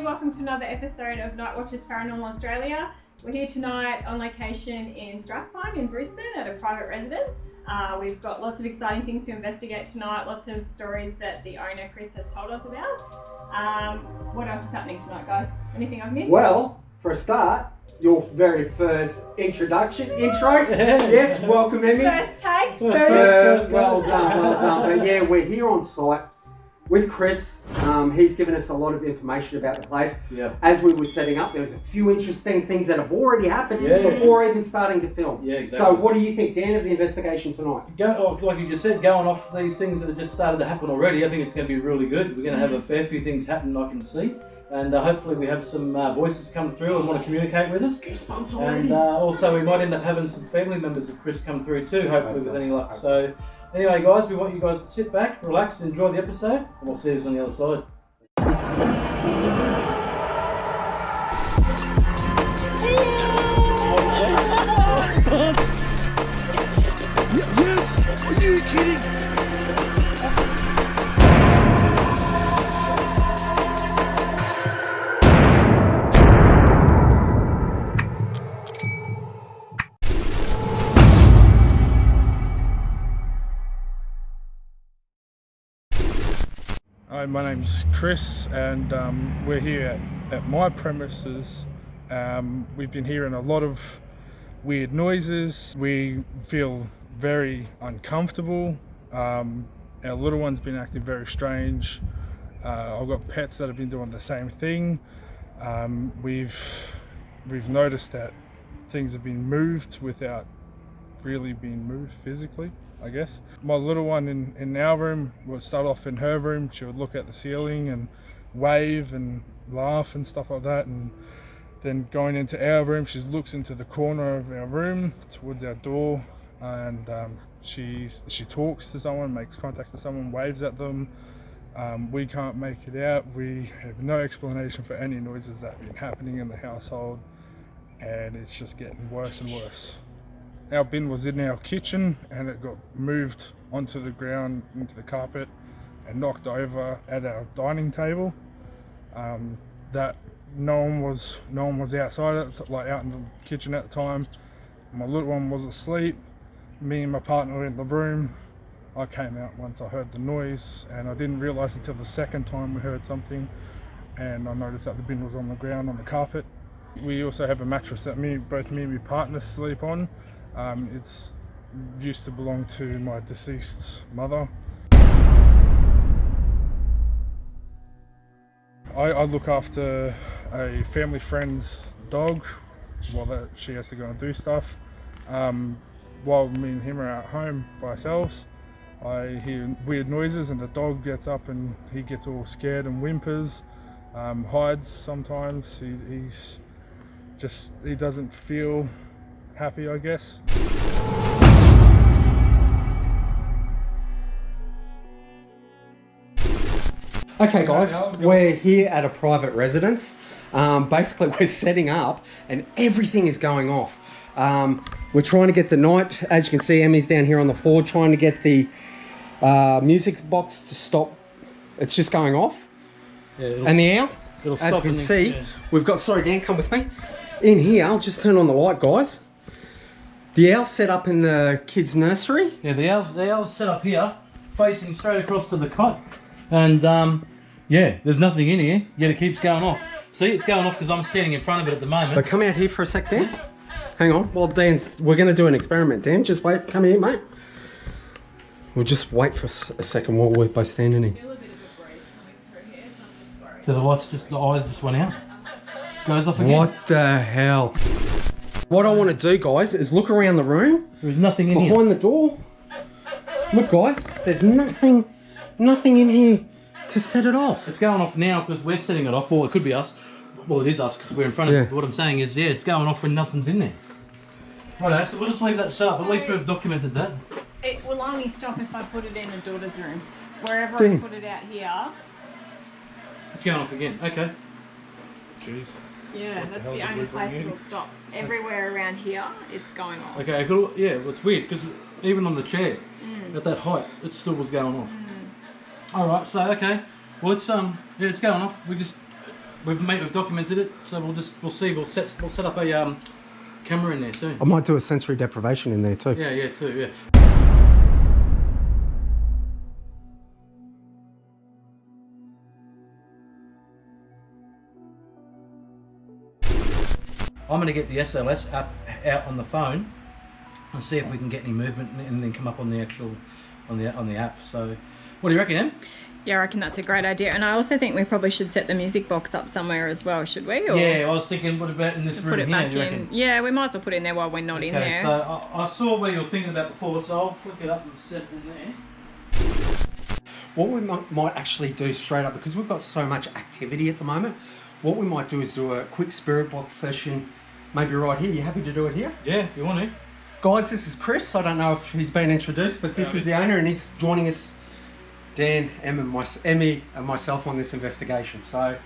welcome to another episode of Night Watchers Paranormal Australia. We're here tonight on location in Strathpine in Brisbane at a private residence. We've got lots of exciting things to investigate tonight, lots of stories that the owner, Chris, has told us about. What else is happening tonight, guys? Anything I've missed? Well, for a start, your very first intro. Yes, welcome, Emmy. First take. Well done. But yeah, we're here on site with Chris. He's given us a lot of information about the place. Yeah. As we were setting up, there was a few interesting things that have already happened before even starting to film. Yeah, exactly. So what do you think, Dan, of the investigation tonight? Like you just said, going off these things that have just started to happen already, I think it's going to be really good. We're going to have a fair few things happen I can see. And hopefully we have some voices come through and want to communicate with us. Goosebumps already. And also we might end up having some family members of Chris come through too, hopefully with any luck. So anyway guys, we want you guys to sit back, relax, enjoy the episode, and we'll see you on the other side. Yes? Are you kidding? Hi, my name's Chris and we're here at my premises. We've been hearing a lot of weird noises. We feel very uncomfortable. Our little one's been acting very strange. I've got pets that have been doing the same thing. We've noticed that things have been moved without really being moved physically, I guess. My little one in our room would start off in her room. She would look at the ceiling and wave and laugh and stuff like that, and then going into our room, she looks into the corner of our room towards our door, and she talks to someone, makes contact with someone, waves at them. We can't make it out. We have no explanation for any noises that have been happening in the household, and it's just getting worse and worse. Our bin was in our kitchen and it got moved onto the ground, into the carpet, and knocked over at our dining table. That no one was outside, like out in the kitchen at the time. My little one was asleep. Me and my partner were in the room. I came out once I heard the noise, and I didn't realise until the second time we heard something, and I noticed that the bin was on the ground on the carpet. We also have a mattress that both me and my partner sleep on. It's used to belong to my deceased mother. I look after a family friend's dog while she has to go and do stuff. While me and him are at home by ourselves, I hear weird noises and the dog gets up and he gets all scared and whimpers, hides sometimes. He doesn't feel happy, I guess. Okay guys, we're here at a private residence. Basically we're setting up and everything is going off. We're trying to get the night, as you can see, Emmy's down here on the floor trying to get the music box to stop. It's just going off. Yeah, and the owl, as you can see, we've got, sorry Dan, come with me. In here, I'll just turn on the light guys. The owl's set up in the kids' nursery. Yeah, the owl's set up here, facing straight across to the cot. And yeah, there's nothing in here, yet it keeps going off. See, it's going off because I'm standing in front of it at the moment. But come out here for a sec, Dan. Hang on, well we're going to do an experiment, Dan. Just wait, come here, mate. We'll just wait for a second while we're both standing here. So the eyes just went out. Goes off again. What the hell? What I want to do, guys, is look around the room. There's nothing in here. Behind the door. Look, guys, there's nothing in here to set it off. It's going off now because we're setting it off. Well, it could be us. Well, it is us because we're in front of it. But what I'm saying is, yeah, it's going off when nothing's in there. Righto, so we'll just leave that set up. At least we've documented that. It will only stop if I put it in a daughter's room. Wherever I put it out here. It's going off again. Okay. Jeez. Yeah, that's the only place it'll stop. Everywhere around here, it's going off. Okay, cool. Yeah, well, it's weird because even on the chair, at that height, it still was going off. All right, so okay, well it's yeah, it's going off. We just we've documented it, so we'll see. We'll set up a camera in there soon. I might do a sensory deprivation in there too. Yeah, too. Yeah. I'm going to get the SLS app out on the phone and see if we can get any movement and then come up on the actual on the app. So, what do you reckon, Em? Yeah, I reckon that's a great idea. And I also think we probably should set the music box up somewhere as well, should we? Or Yeah, I was thinking, what about in this room put it here? back Do you in. reckon? Yeah, we might as well put it in there while we're not in there. So I saw what you were thinking about before, so I'll flick it up and set it in there. What we might actually do straight up, because we've got so much activity at the moment, what we might do is do a quick spirit box session, maybe right here. You happy to do it here? Yeah, if you want to. Guys, this is Chris. I don't know if he's been introduced, but this is the owner, and he's joining us, Dan, Emmy, and myself on this investigation. So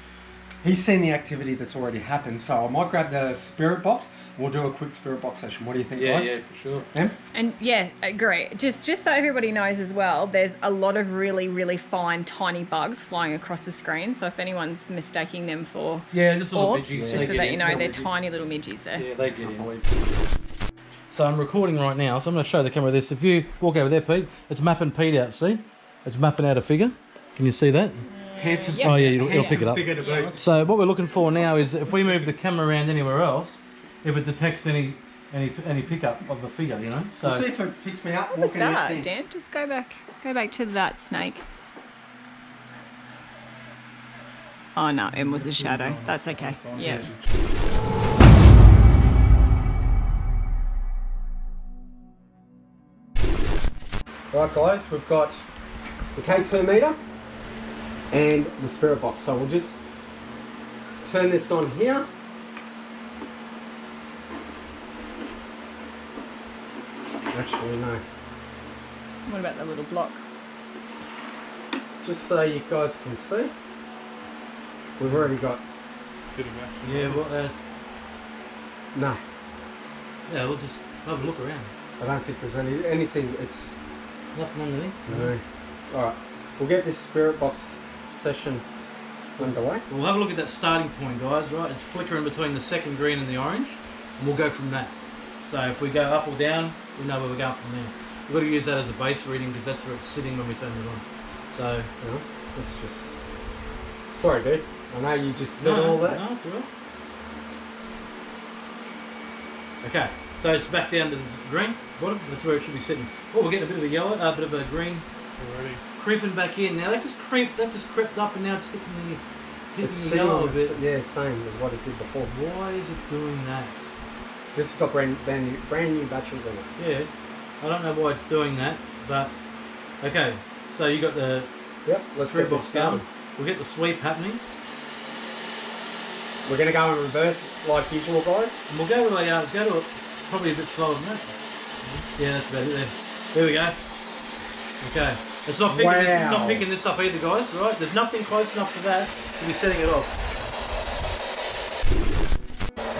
he's seen the activity that's already happened. So I might grab the spirit box. We'll do a quick spirit box session. What do you think, guys? Yeah, for sure. Em? And yeah, great. Just so everybody knows as well, there's a lot of really, really fine, tiny bugs flying across the screen. So if anyone's mistaking them for just little orbs, midgies. just so that you know, they're tiny little midgies there. Yeah, they get in. So I'm recording right now, so I'm going to show the camera this. If you walk over there, Pete, it's mapping Pete out, see? It's mapping out a figure. Can you see that? Handsome. Yeah. Oh yeah, it'll pick it up. Figure to boot. So what we're looking for now is if we move the camera around anywhere else, if it detects any pickup of the figure, you know. So See if it picks me up What was walking in that, thing. Dan? Just go back to that snake. Oh no, it was a shadow. That's okay. Yeah. Right, guys, we've got the K2 meter and the spirit box. So we'll just turn this on here. Actually, no. What about the little block? Just so you guys can see, we've already got yeah, no. yeah, we'll just have a look around. I don't think there's anything. It's Nothing underneath. no. All right, we'll get this spirit box session underway. We'll have a look at that starting point, guys. Right, it's flickering between the second green and the orange, and we'll go from that. So if we go up or down, we know where we're going from there. We've got to use that as a base reading because that's where it's sitting when we turn it on. So Let's just. Sorry, dude. I know you just said all that. No, it's all right. Okay, so it's back down to the green bottom. That's where it should be sitting. Oh, we're getting a bit of a yellow, a bit of a green Already. creeping back in. Now that just crept up and now it's hitting It's the yellow a bit. Yeah, same as what it did before. Why is it doing that? This has got brand new batteries in it. Yeah, I don't know why it's doing that, but okay. So you got the Yep, let's spirit get this box going. started. We'll get the sweep happening, We're going to go in reverse like usual, guys. and we'll go to probably a bit slower than that. Yeah, that's about it there. There we go. Okay, it's not picking, it's not picking this up either, guys. Right? There's nothing close enough to that to be setting it off.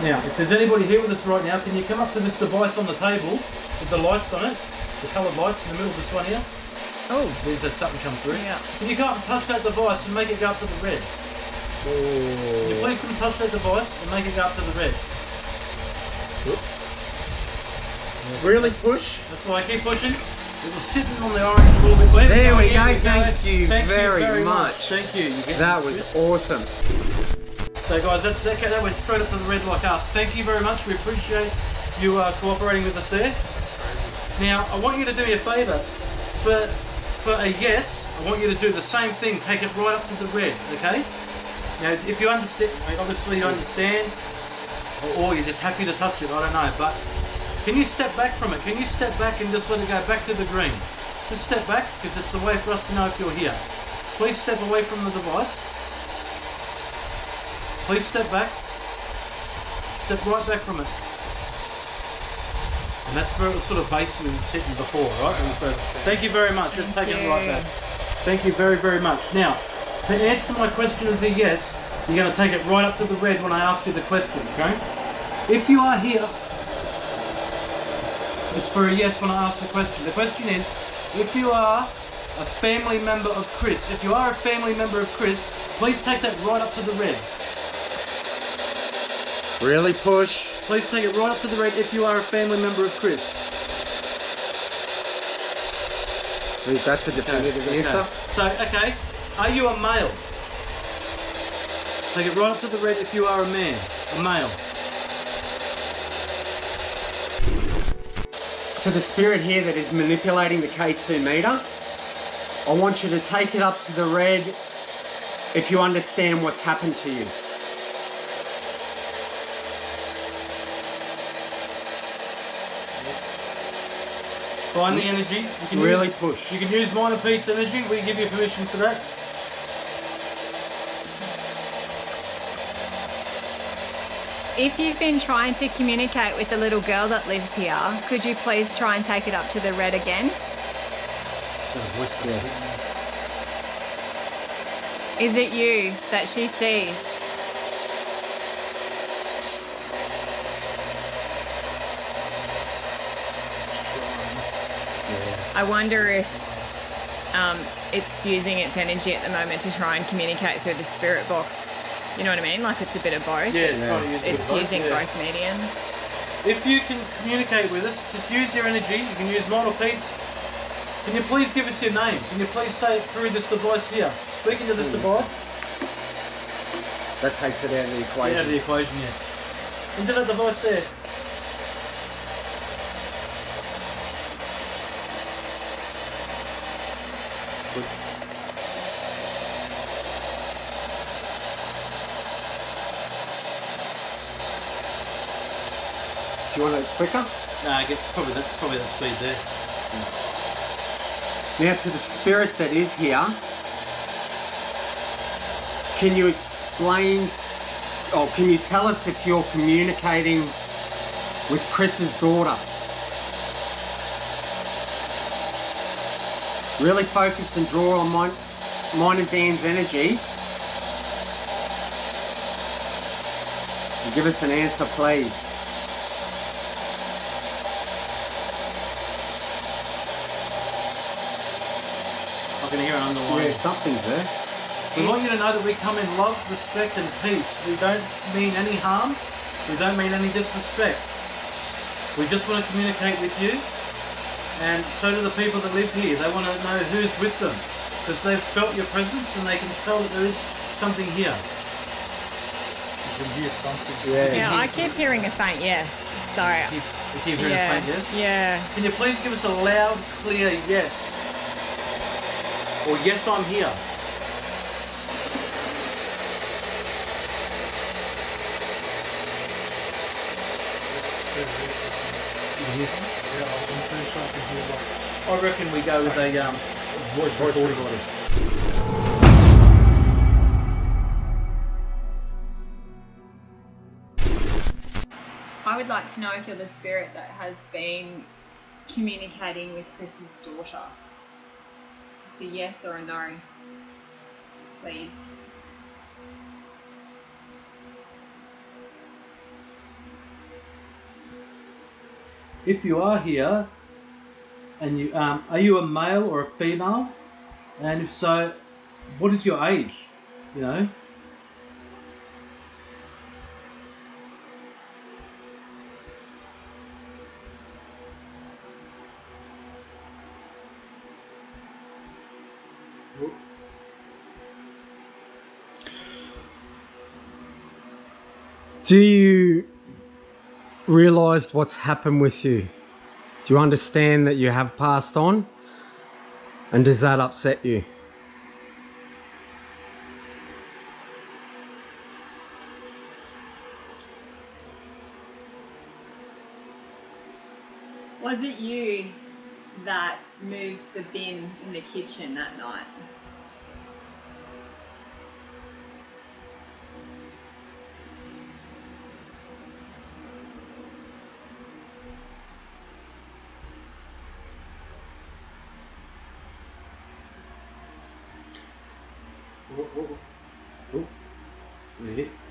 Now, if there's anybody here with us right now, can you come up to this device on the table with the lights on it, the coloured lights in the middle of this one here? Oh, There's something come through. yeah. Can you go up and touch that device and make it go up to the red? Can you please come and touch that device and make it go up to the red? Really push. That's why I keep pushing. It was sitting on the orange a little bit. There we go. Here Thank you Thank very you very much. Thank you. That was awesome. So guys, that went straight up to the red like us. Thank you very much. We appreciate you cooperating with us there. Now, I want you to do me a favour. For a yes, I want you to do the same thing. Take it right up to the red, okay? Now, if you understand, obviously you understand, or you're just happy to touch it, I don't know, but can you step back from it? Can you step back and just let it go back to the green? Just step back, because it's a way for us to know if you're here. Please step away from the device. Please step back. Step right back from it. And that's where it was sort of basically sitting before, right? Thank you very much. Just take it right back. Thank you very, very much. Now, to answer my question as a yes, you're going to take it right up to the red when I ask you the question, okay? If you are here, it's for a yes when I ask the question. The question is, if you are a family member of Chris, please take that right up to the red. Really push. Please take it right up to the red if you are a family member of Chris. I think that's a definitive answer. So, okay, are you a male? Take it right up to the red if you are a man, a male. To the spirit here that is manipulating the K2 meter, I want you to take it up to the red if you understand what's happened to you. Find the energy. You can Really push. You can use mine and Pete's energy. We give you permission for that. If you've been trying to communicate with the little girl that lives here, could you please try and take it up to the red again? Is it you that she sees? I wonder if it's using its energy at the moment to try and communicate through the spirit box. You know what I mean? Like it's a bit of both. Yeah, it's using both mediums. If you can communicate with us, just use your energy. You can use mine or Pete's. Can you please give us your name? Can you please say it through this device here? Speak into this device. That takes it out of the equation. Out of the equation, yeah. Into that device there. Do you want it quicker? No, I guess probably that speed there. Now to the spirit that is here, can you explain, or can you tell us if you're communicating with Chris's daughter? Really focus and draw on mine and Dan's energy. And give us an answer, please. I can hear it underlying. Yeah, something's there. We want you to know that we come in love, respect and peace. We don't mean any harm. We don't mean any disrespect. We just want to communicate with you. And so do the people that live here. They want to know who's with them. Because they've felt your presence and they can tell that there is something here. You can hear something. Yeah, I keep hearing a faint yes. Sorry. You keep hearing a faint yes? Yeah. Can you please give us a loud, clear yes? Or yes, I'm here. I reckon we go with a voice recording. I would like to know if you're the spirit that has been communicating with Chris's daughter. Just a yes or a no, please. If you are here, and you are you a male or a female? And if so, what is your age? You know. Do you realise what's happened with you? Do you understand that you have passed on? And does that upset you? Was it you that moved the bin in the kitchen that night?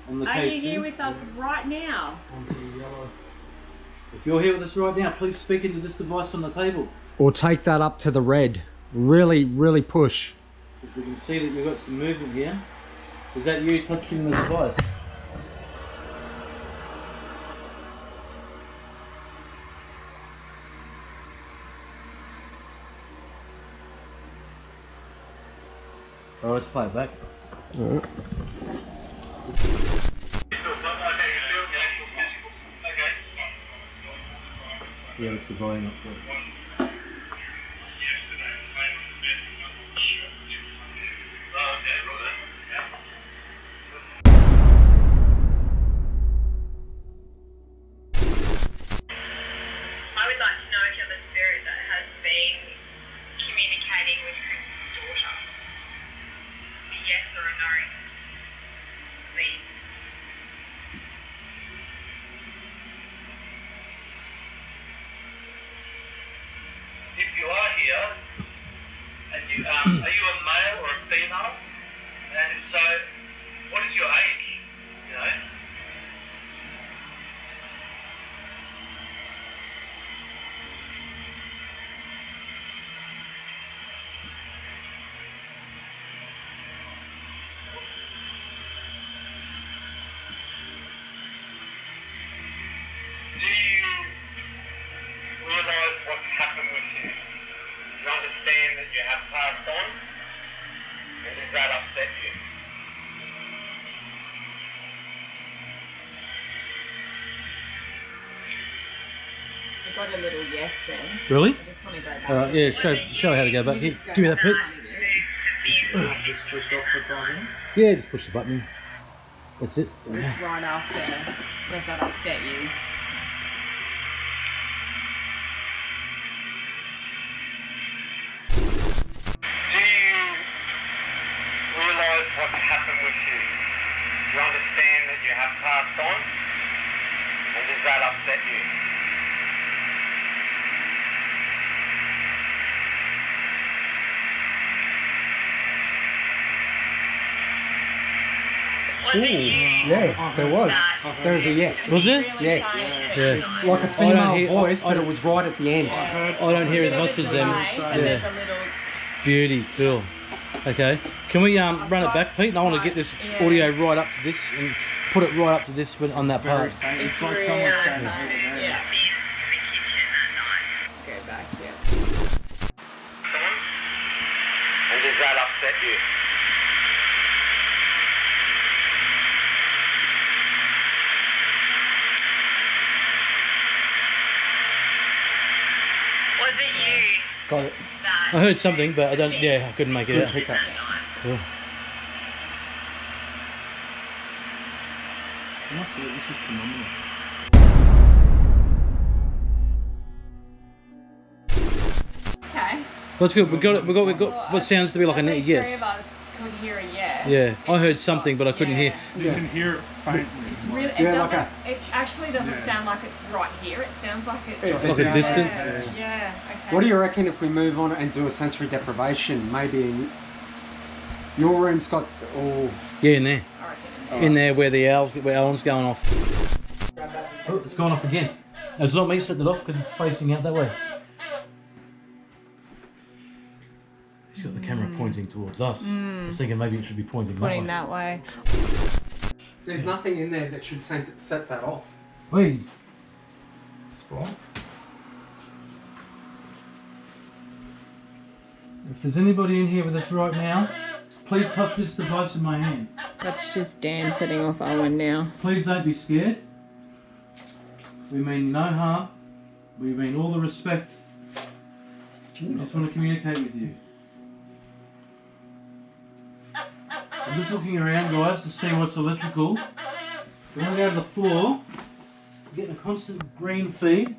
On the Are K2. you here with us right now? If you're here with us right now, please speak into this device on the table. Or take that up to the red. Really, really push. If we can see that we've got some movement here. Is that you touching the device? Alright, let's play it back. Alright. Yeah, it's a volume up there. I would like to know if you're the spirit that has been communicating with Chris's daughter. Just a yes or a no, please. If you are here, and you are you a male or a female? And if so, what is your age? You know? Do you realise what's happened with you? Do you understand that you have passed on? And does that upset you? I got a little yes then. Really? I just want to go back. Alright, yeah, show how to go back. Here, give me that, Pete. Just twist off the time. Yeah, just push the button. That's it. Just right after. Does that upset you? Do you realise what's happened with you? Do you understand that you have passed on? And does that upset you? Was it you Yeah, there was. There was a yes. Was it? Yeah. Yeah. Like a female hear- voice, I but don't- it was right at the end. I don't hear as much as them. But there's a little. Beauty, cool. Okay, can we run it back, Pete? And I want to get this audio right up to this and put it right up to this on that part. It's like someone saying yeah. in the kitchen that night? Go back, yeah. And does that upset you? Was it you Got it. that I heard something, but I don't. Yeah, I couldn't make it out. Pick up. Cool. This is phenomenal. Okay. That's good. We got what sounds to be like a At least yes. Three of us could hear a yes. Yeah, I heard something, but I couldn't hear. You can hear it faintly. It's really. It Yeah, doesn't. like It actually doesn't sound like it's right here. It sounds like it's. Like a distant. Yeah. Okay. What do you reckon if we move on and do a sensory deprivation? Maybe your room's got. Oh, Yeah, in there. I reckon. In there where the owls, where alarm's going off. Oh, it's gone off again. No, it's not me setting it off because it's facing out that way. He's got the camera pointing towards us. I was thinking maybe it should be pointing Pointing that way. that way. there's nothing in there that should set that off. Hey, Spot. if there's anybody in here with us right now, please touch this device in my hand. That's just Dan setting off Owen now. Please don't be scared. We mean no harm. We mean all the respect. We just want to communicate with you. I'm just looking around, guys, to see what's electrical. We're going to go to the floor. We're getting a constant green feed.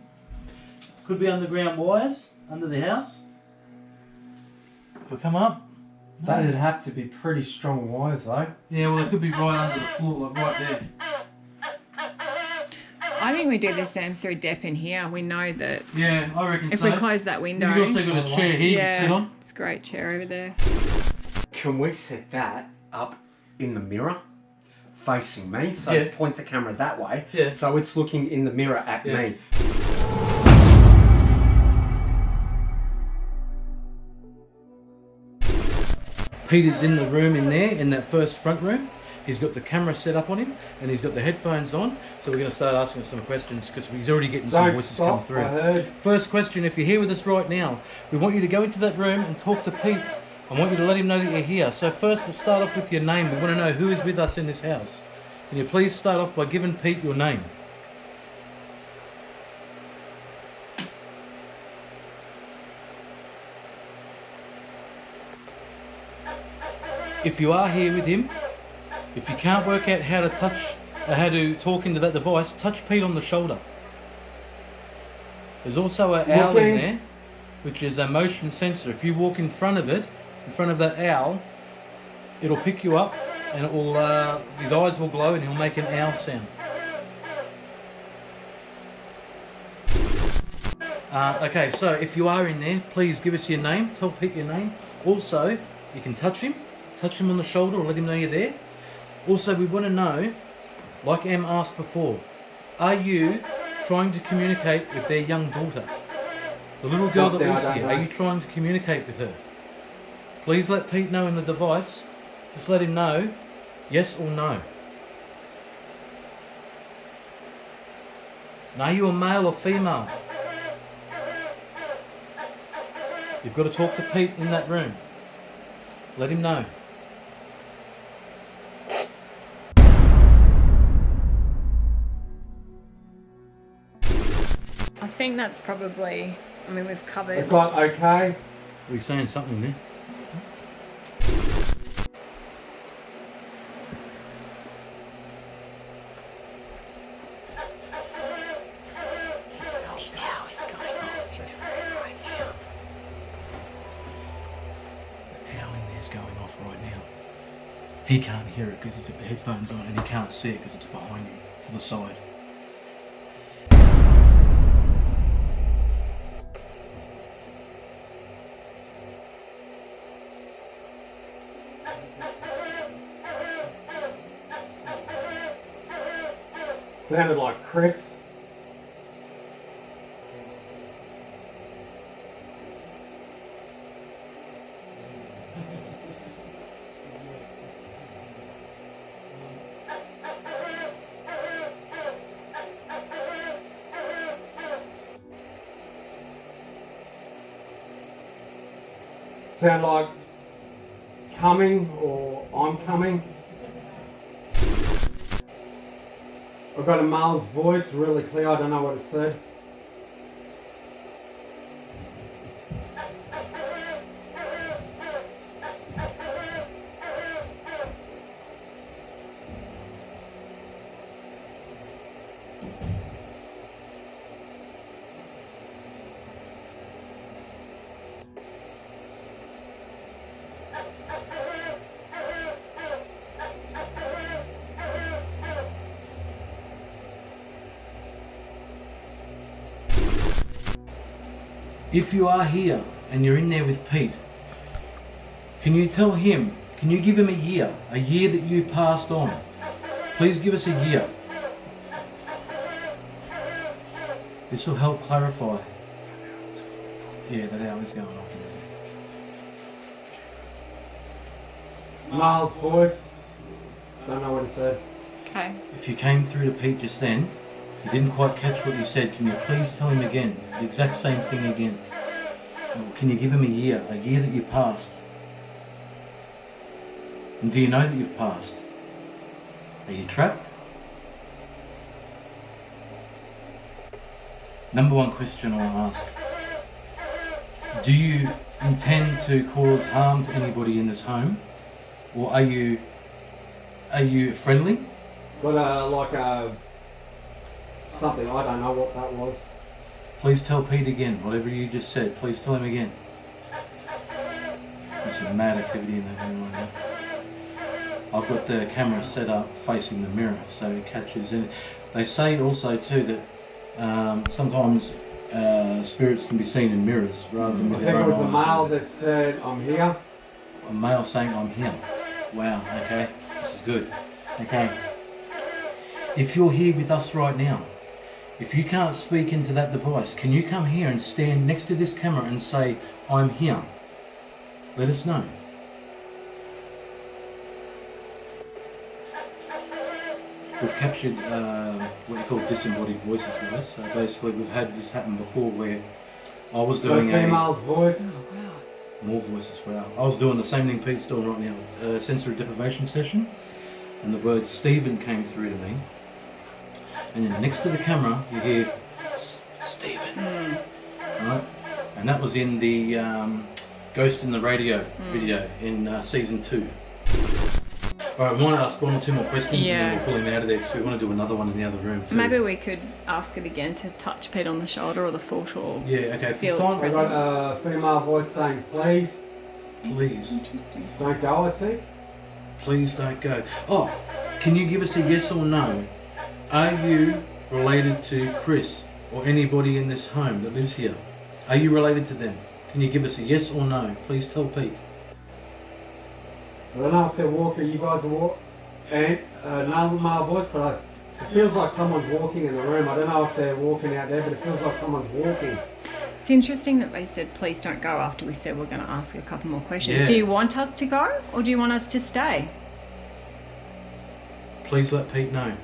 Could be underground wires under the house. If we come up. That'd have to be pretty strong wires, though. Yeah, well, it could be right under the floor, like right there. I think we do the sensory dep in here. We know that Yeah, I reckon if so. we close that window. You've also got a chair here you can sit on. It's a great chair over there. Can we set that up in the mirror, facing me? So Yeah. point the camera that way. Yeah. So it's looking in the mirror at Yeah. me. Peter's in the room in there, in that first front room. He's got the camera set up on him and he's got the headphones on. So we're going to start asking some questions because he's already getting some voices come through. I heard. First question, if you're here with us right now, we want you to go into that room and talk to Pete I want you to let him know that you're here. So first we'll start off with your name. We want to know who is with us in this house. Can you please start off by giving Pete your name? If you are here with him, if you can't work out how to how to talk into that device, touch Pete on the shoulder. There's also an owl in there, which is a motion sensor. If you walk in front of it, in front of that owl, it'll pick you up and it will, his eyes will glow and he'll make an owl sound. Okay, so if you are in there, please give us your name, tell Pete your name. Also, you can touch him on the shoulder or let him know you're there. Also, we want to know, like Em asked before, are you trying to communicate with their young daughter? The little girl that was here, are you trying to communicate with her? Please let Pete know in the device. Just let him know, yes or no. And are you a male or female? You've got to talk to Pete in that room. Let him know. I think that's probably, I mean, we've covered. I've got okay. We're saying something there. He can't hear it because he's got the headphones on, and he can't see it because it's behind him, to the side. Sounded like Chris. Sound like coming or I'm coming. I've got a male's voice really clear, I don't know what it said. If you are here and you're in there with Pete, can you tell him, can you give him a year that you passed on? Please give us a year. This will help clarify. Yeah, that hour is going off. Male's voice, don't know what it said. Okay. If you came through to Pete just then, you didn't quite catch what you said, can you please tell him again, the exact same thing again? Or can you give him a year that you passed? And do you know that you've passed? Are you trapped? Number one question I want to ask. Do you intend to cause harm to anybody in this home? Or are you friendly? Got something, I don't know what that was. Please tell Pete again, whatever you just said, please tell him again. There's some mad activity in that room right now. I've got the camera set up facing the mirror so it catches in. They say also too that sometimes spirits can be seen in mirrors rather than with their own eyes. I think it was a male that said, I'm here. A male saying, I'm here. Wow, okay, this is good. Okay. If you're here with us right now, if you can't speak into that device, can you come here and stand next to this camera and say, I'm here? Let us know. We've captured what you call disembodied voices, guys. So basically we've had this happen before where I was doing a female's voice. More voices. Wow. I was doing the same thing Pete's doing right now. A sensory deprivation session, and the word Stephen came through to me. And then next to the camera, you hear Stephen. Right? And that was in the Ghost in the Radio video in season 2. Alright, we might ask 1 or 2 more questions and then we'll pull him out of there because we want to do another one in the other room too. Maybe we could ask it again to touch Pete on the shoulder or the foot or okay. feel its I've presence. got a female voice saying, please. Please. Interesting. Don't go, I think. Please don't go. Oh, can you give us a yes or no? Are you related to Chris or anybody in this home that lives here? Are you related to them? Can you give us a yes or no? Please tell Pete. I don't know if they're walking, you guys are walking, and another male voice, but it feels like someone's walking in the room. I don't know if they're walking out there, but it feels like someone's walking. It's interesting that they said please don't go after we said we're going to ask a couple more questions. Yeah. Do you want us to go or do you want us to stay? Please let Pete know.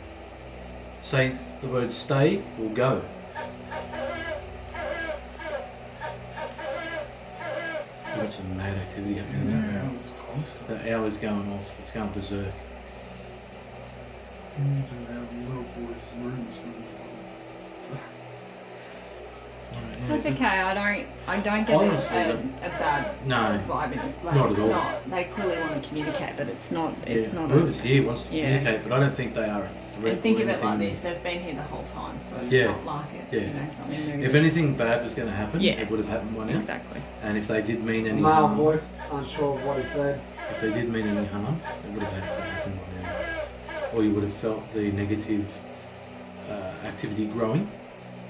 Say the word stay or go. We've got some mad activity happening in that room. The hour's going off. It's going berserk. That's okay. I don't get Honestly, a bad vibe in it. Like, not it's at all. not. They clearly want to communicate, but it's not. It's not. Whoever's here wants to Yeah. communicate, but I don't think they are a threat. And think or of it like anything. this: they've been here the whole time, so it's Yeah. not like it's Yeah. something new. If that's- anything bad was going to happen, Yeah. it would have happened by now. Exactly. And if they did mean any Male harm, voice, unsure of what he said. if they did mean any harm, it would have happened by now. Or you would have felt the negative activity growing.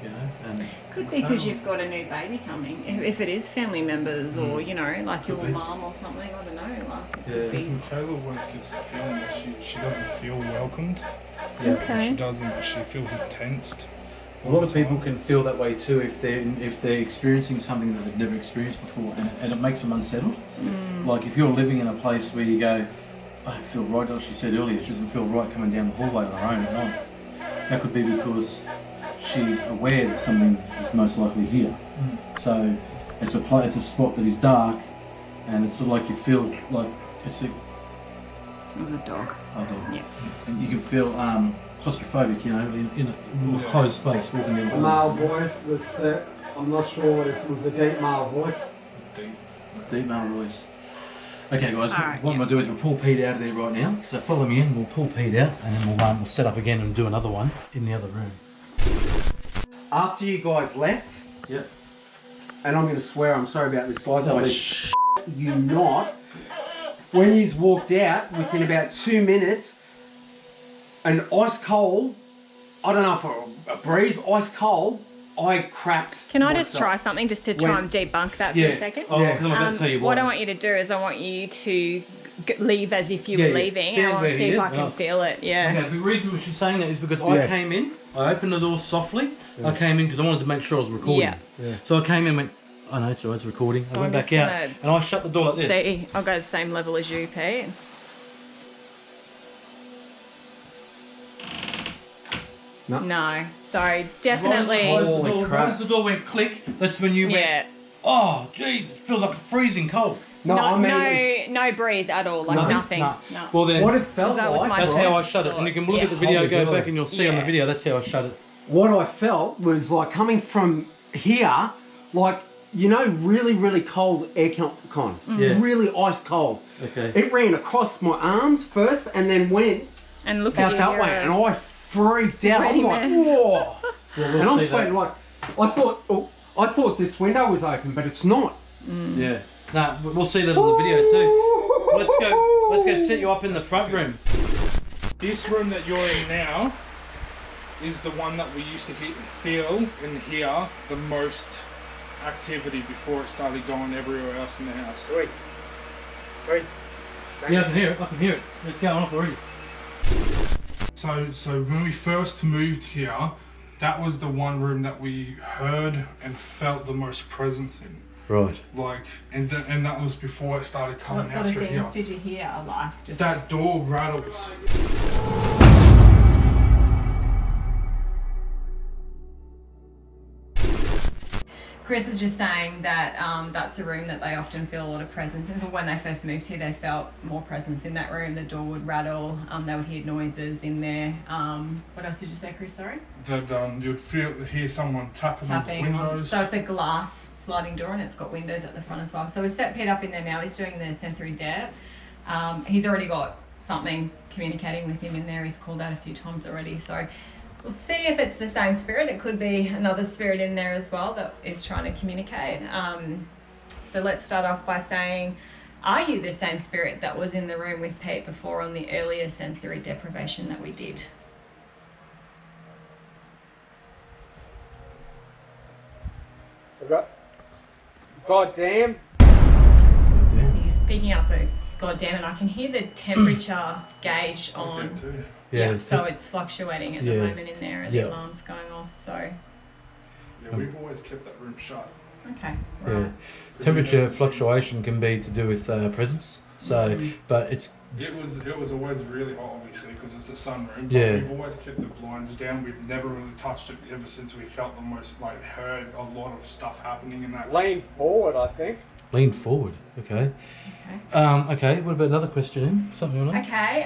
You know, and Could be because you've got a new baby coming. If it is family members or, you know, like your Could be. mum or something, I don't know. Like, it Yeah. could Because be. Michaela always gets the feeling that she doesn't feel welcomed. yeah. Okay. She feels tensed. A lot of people can feel that way too if they're experiencing something that they've never experienced before, and it makes them unsettled. Like if you're living in a place where you go, I don't feel right, like she said earlier, she doesn't feel right coming down the hallway on her own at night. That could be because she's aware that something is most likely here. So it's a spot that is dark, and it's sort of like you feel like it's a It was a dog. okay. Yeah. And you can feel claustrophobic, you know, in a closed space walking down the A hall. male voice that's, I'm not sure if it was a deep male voice. Deep male voice. Okay, guys, Alright, what I'm going to do is we'll pull Pete out of there right now. So follow me in, we'll pull Pete out, and then we'll set up again and do another one in the other room. After you guys left, Yep. and I'm going to swear, I'm sorry about this, guys, No, but I shh. you not. When you walked out, within about 2 minutes, an ice cold, I don't know if a breeze, ice cold, I crapped. Can I just myself. try something just to try and debunk that for a second? Oh, Yeah. I'm about to tell you What I want you to do is I want you to leave as if you were leaving. stand I want where to see he if is. I can Oh. feel it. Yeah. Okay, the reason she's saying that is because Yeah. I came in, I opened the door softly, I came in because I wanted to make sure I was recording. Yeah. So I came in and went, oh no, it's alright, it's recording. So I went I'm back just out gonna and I shut the door like this. See, I'll go the same level as you, Pete. No. Sorry, definitely. Right as the door went click, that's when you went, Yeah. oh gee, it feels like freezing cold. No, I mean, no breeze at all, like nothing. No. No. Well then, what it felt That was like, my that's voice. how I shut it. And you can look at the video, Holy go moly. back and you'll see on the Yeah. video, that's how I shut it. what I felt was like coming from here, like, you know, really, really cold air con. Yeah. Really ice cold. Okay. It ran across my arms first and then went And look at out you, that you're way, a and I freaked out. I'm sweaty like, mess. whoa! Yeah, And we'll I'm see sweating that. like, I thought this window was open, but it's not. Yeah. Nah, we'll see that on the video too. Let's go set you up in the front room. This room that you're in now is the one that we used to feel and hear the most activity before it started going everywhere else in the house. Wait. Yeah, I can hear it. It's going off already. So when we first moved here, that was the one room that we heard and felt the most presence in. Right. Like, and that was before it started coming What out sort of through things here. did you hear? Like just That door rattles. Chris is just saying that that's a room that they often feel a lot of presence in. When they first moved here, they felt more presence in that room. The door would rattle. They would hear noises in there. What else did you say, Chris? Sorry? That you'd hear someone tapping on the windows. So it's a glass sliding door and it's got windows at the front as well. So we've set Pete up in there now. He's doing the sensory depth. He's already got something communicating with him in there. He's called out a few times already. So we'll see if it's the same spirit. It could be another spirit in there as well that is trying to communicate. So let's start off by saying, are you the same spirit that was in the room with Pete before on the earlier sensory deprivation that we did? God damn. He's picking up a goddamn, and I can hear the temperature gauge on. Yeah, so it's fluctuating at the moment in there, and the alarm's going off. So. Yeah, we've always kept that room shut. Okay. Yeah. Right. Temperature fluctuation can be to do with presence. So, but It was always really hot, obviously, because it's a sunroom. But Yeah. we've always kept the blinds down. We've never really touched it ever since we felt the most, like, heard a lot of stuff happening in that. Lean forward, I think. lean forward. Okay. Okay. What about another question? Em? Something on that? Okay.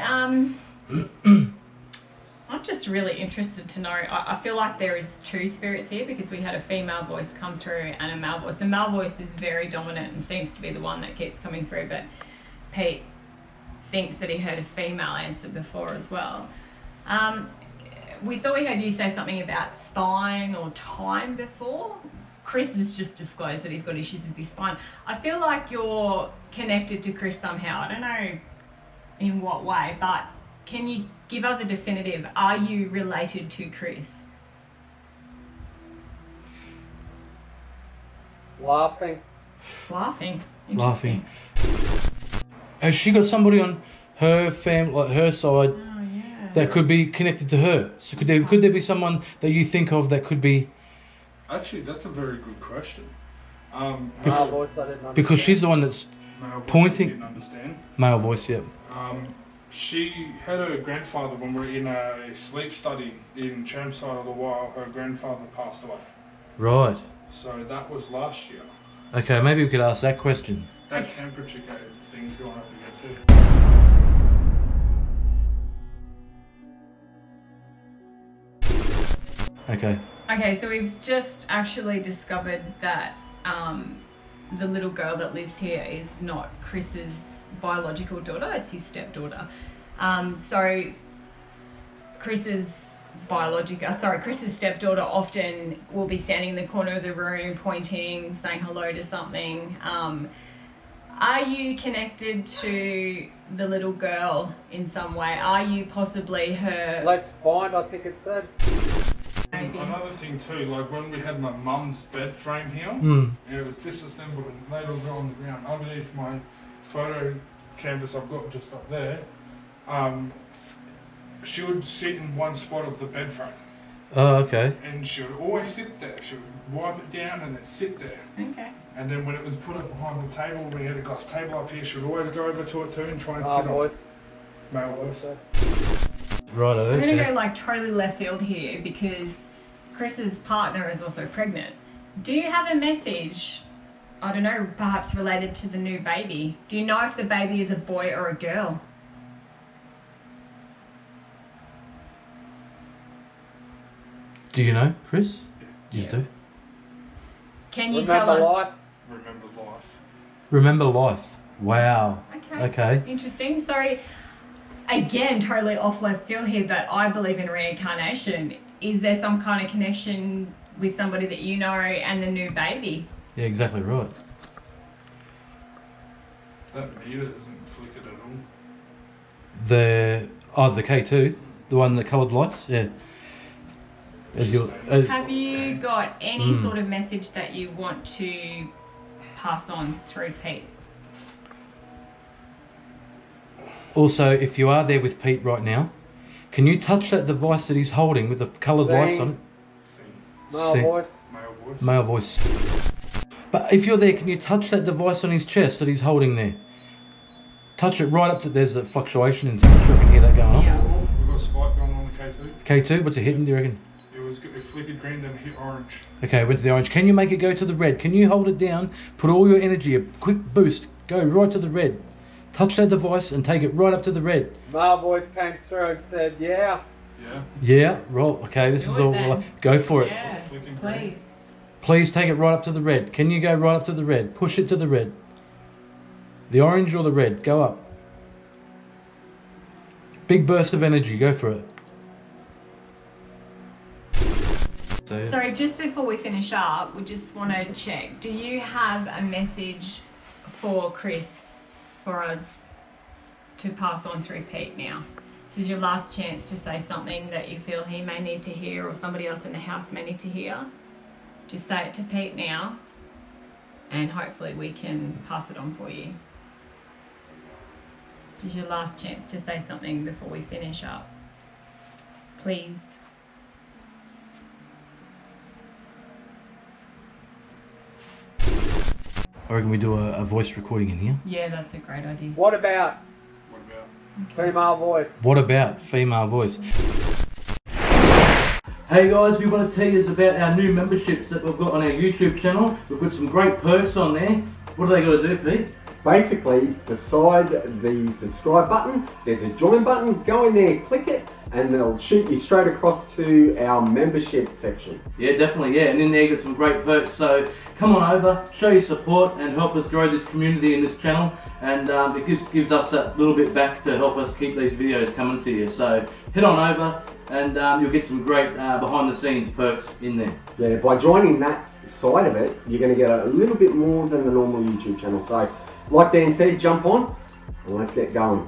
I'm just really interested to know. I feel like there is two spirits here because we had a female voice come through and a male voice. The male voice is very dominant and seems to be the one that keeps coming through, but Pete thinks that he heard a female answer before as well. We thought we heard you say something about spine or time before. Chris has just disclosed that he's got issues with his spine. I feel like you're connected to Chris somehow. I don't know in what way, but can you give us a definitive, are you related to Chris? Laughing. It's laughing. Interesting. Has she got somebody on her family, like her side, that could be connected to her? So could there be someone that you think of that could be? Actually, that's a very good question. Male voice, I didn't understand. Because she's the one that's Male voice, pointing. I didn't understand. Male voice, yeah. She had her grandfather when we were in a sleep study in Chermside all the while. Her grandfather passed away. Right. So that was last year. Okay, maybe we could ask that question. That temperature gave things going up again too. Okay. Okay, so we've just actually discovered that the little girl that lives here is not Chris's biological daughter, it's his stepdaughter. So Chris's stepdaughter often will be standing in the corner of the room pointing, saying hello to something. Are you connected to the little girl in some way? Are you possibly her? Let's find, I think it said. Maybe. Another thing too, like when we had my mum's bed frame here, it was disassembled and laid all on the ground. Underneath my photo canvas I've got just up there, she would sit in one spot of the bed frame. Oh, okay. And she would always sit there. She would wipe it down and then sit there. Okay. And then when it was put up behind the table, we had a glass table up here, she would always go over to it too and try and sit voice. on Male voice. Right, I'm okay. going to go like totally left field here because Chris's partner is also pregnant. Do you have a message, I don't know, perhaps related to the new baby? Do you know if the baby is a boy or a girl? Do you know, Chris? You do. Can you tell us? Life. Remember life. Remember life. Wow. Okay. Interesting. Sorry, again, totally off left field here, but I believe in reincarnation. Is there some kind of connection with somebody that you know and the new baby? Yeah, exactly right. That meter isn't flickered at all. The K2, the one that coloured lights, yeah. Have you got any sort of message that you want to pass on through Pete? Also, if you are there with Pete right now, can you touch that device that he's holding with the coloured lights on it? Male Sing. voice. Male voice. Male voice. But if you're there, can you touch that device on his chest that he's holding there? Touch it right up to, there's a fluctuation in temperature, I can hear that going off. Yeah. We've got a spike going on the K2. K2, what's it hitting, do you reckon? It was it flickered green, then hit orange. Okay, went to the orange. Can you make it go to the red? Can you hold it down, put all your energy, a quick boost, go right to the red. Touch that device and take it right up to the red. Male voice came through and said, yeah. Yeah. Yeah, right. Okay, this Do is it all. then. Go for it. Yeah, Flicking please. Please take it right up to the red. Can you go right up to the red? Push it to the red. The orange or the red? Go up. Big burst of energy. Go for it. Sorry, just before we finish up, we just want to check. Do you have a message for Chris for us to pass on through Pete now? This is your last chance to say something that you feel he may need to hear or somebody else in the house may need to hear. Just say it to Pete now and hopefully we can pass it on for you. This is your last chance to say something before we finish up. Please. I reckon we do a voice recording in here. Yeah, that's a great idea. What about What about? female voice? What about female voice? Hey guys, we want to tell you about our new memberships that we've got on our YouTube channel. We've got some great perks on there. What do they got to do, Pete? Basically, beside the subscribe button, there's a join button. Go in there, click it, and they'll shoot you straight across to our membership section. Yeah, definitely, yeah. And in there you got some great perks. So come on over, show your support and help us grow this community and this channel. And it just gives us that little bit back to help us keep these videos coming to you. So head on over and you'll get some great behind the scenes perks in there. Yeah, by joining that side of it, you're going to get a little bit more than the normal YouTube channel. So, like Dan said, jump on and let's get going.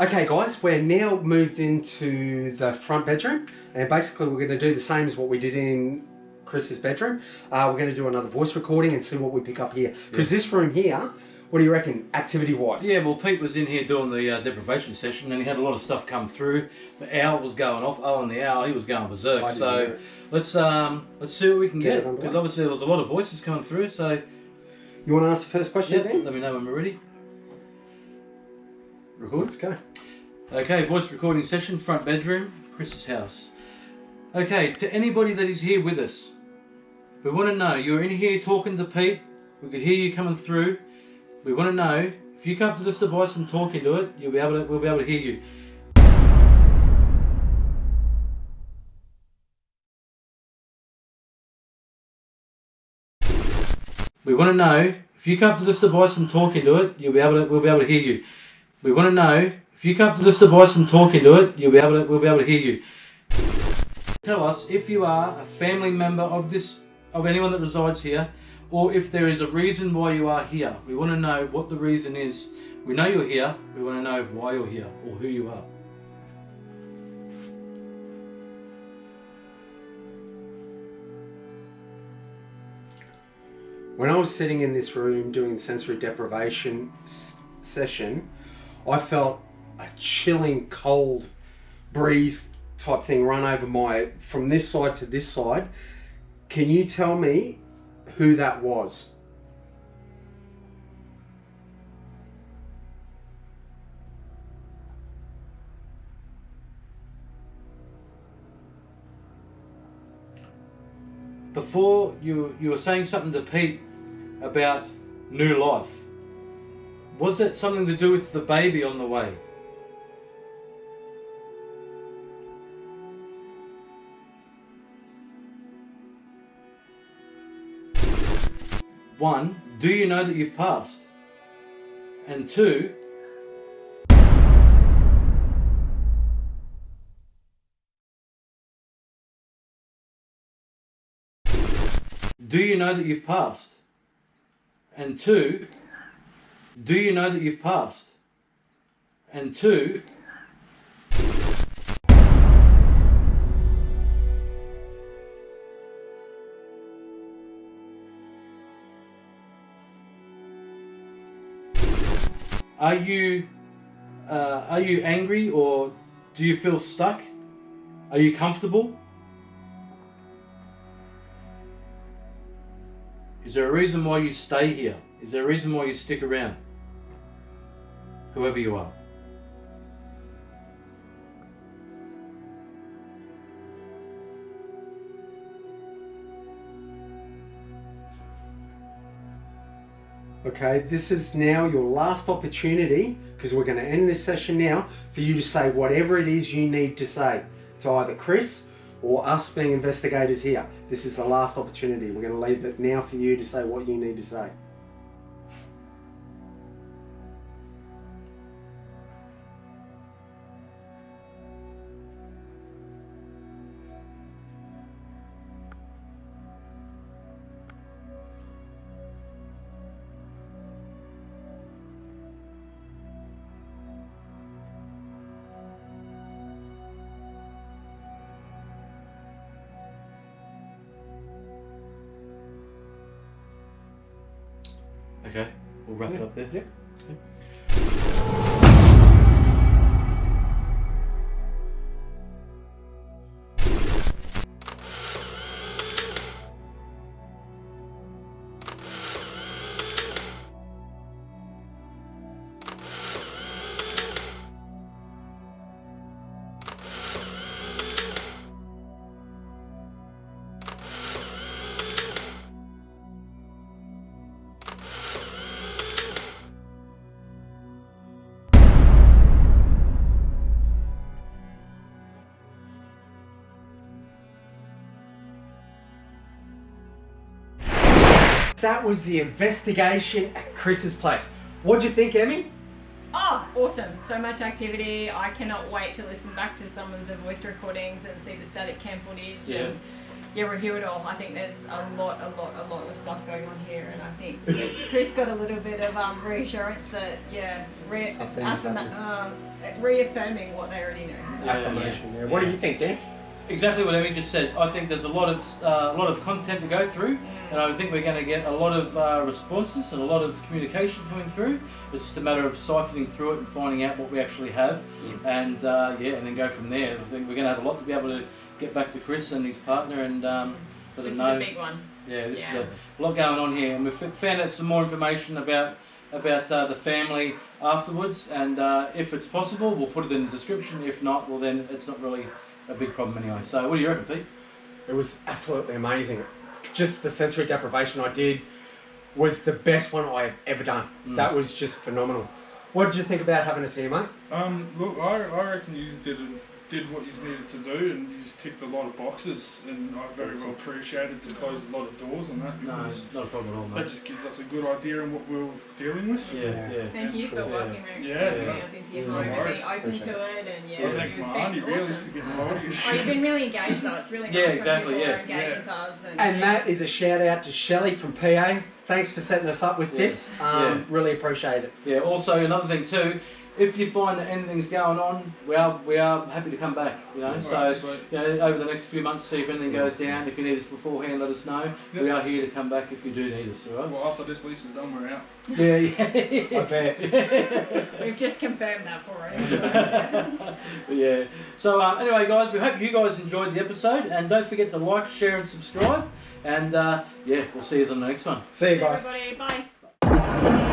Okay guys, we're now moved into the front bedroom and basically we're going to do the same as what we did in Chris's bedroom. We're going to do another voice recording and see what we pick up here. Because this room here, what do you reckon, activity-wise? Yeah, well, Pete was in here doing the deprivation session and he had a lot of stuff come through. The owl was going off. Oh, and the owl, he was going berserk. So let's see what we can get. Because obviously there was a lot of voices coming through. So you want to ask the first question, Dan? Let me know when we're ready. Record. Let's go. Okay, voice recording session, front bedroom, Chris's house. Okay, to anybody that is here with us, we want to know, you're in here talking to Pete, we could hear you coming through. We want to know, if you come to this device and talk into it, we'll be able to hear you. We want to know, if you come to this device and talk into it, we'll be able to hear you. We want to know, if you come to this device and talk into it, we'll be able to hear you. Tell us if you are a family member of anyone that resides here, or if there is a reason why you are here. We want to know what the reason is. We know you're here, we want to know why you're here, or who you are. When I was sitting in this room doing the sensory deprivation session, I felt a chilling cold breeze type thing run over from this side to this side. Can you tell me who that was? Before you were saying something to Pete about new life. Was that something to do with the baby on the way? One, do you know that you've passed? And two, do you know that you've passed? And two, do you know that you've passed? And two, are you angry or do you feel stuck? Are you comfortable? Is there a reason why you stay here? Is there a reason why you stick around? Whoever you are. Okay, this is now your last opportunity, because we're going to end this session now, for you to say whatever it is you need to say to either Chris or us being investigators here. This is the last opportunity. We're going to leave it now for you to say what you need to say. Okay, we'll wrap it up there. Yep. That was the investigation at Chris's place. What'd you think, Emmy? Oh, awesome. So much activity. I cannot wait to listen back to some of the voice recordings and see the static cam footage and review it all. I think there's a lot of stuff going on here, and I think Chris got a little bit of reassurance that, reaffirming what they already know. So. Affirmation, yeah. What do you think, Dan? Exactly what Emmy just said. I think there's a lot of content to go through, and I think we're going to get a lot of responses and a lot of communication coming through. It's just a matter of siphoning through it and finding out what we actually have, and then go from there. I think we're going to have a lot to be able to get back to Chris and his partner and let this them know. This is a big one. Yeah, this is a lot going on here, and we've found out some more information about the family afterwards, and if it's possible, we'll put it in the description. If not, well then it's not really a big problem anyway. So what do you reckon, Pete? It was absolutely amazing. Just the sensory deprivation I did was the best one I've ever done. That was just phenomenal. What did you think about having us here, mate? Look, I reckon you did what you needed to do, and you just ticked a lot of boxes, and I very well appreciated to close a lot of doors and that, because not a problem at all, mate. That just gives us a good idea on what we're dealing with. Thank you for welcoming us into your home and being open to it, and well, thanks my auntie really to get involved. You've been really engaged, though. It's really nice when people are engaged with us. And that is a shout out to Shelley from PA. Thanks for setting us up with this. Really appreciate it. Yeah. Also, another thing too. If you find that anything's going on, we are happy to come back. You know, over the next few months, see if anything goes down. If you need us beforehand, let us know. Yep. We are here to come back if you do need us. All right. Well, after this lease is done, we're out. I bet. We've just confirmed that for us. Yeah. So anyway, guys, we hope you guys enjoyed the episode, and don't forget to like, share, and subscribe. And we'll see you on the next one. See you guys. Everybody, bye.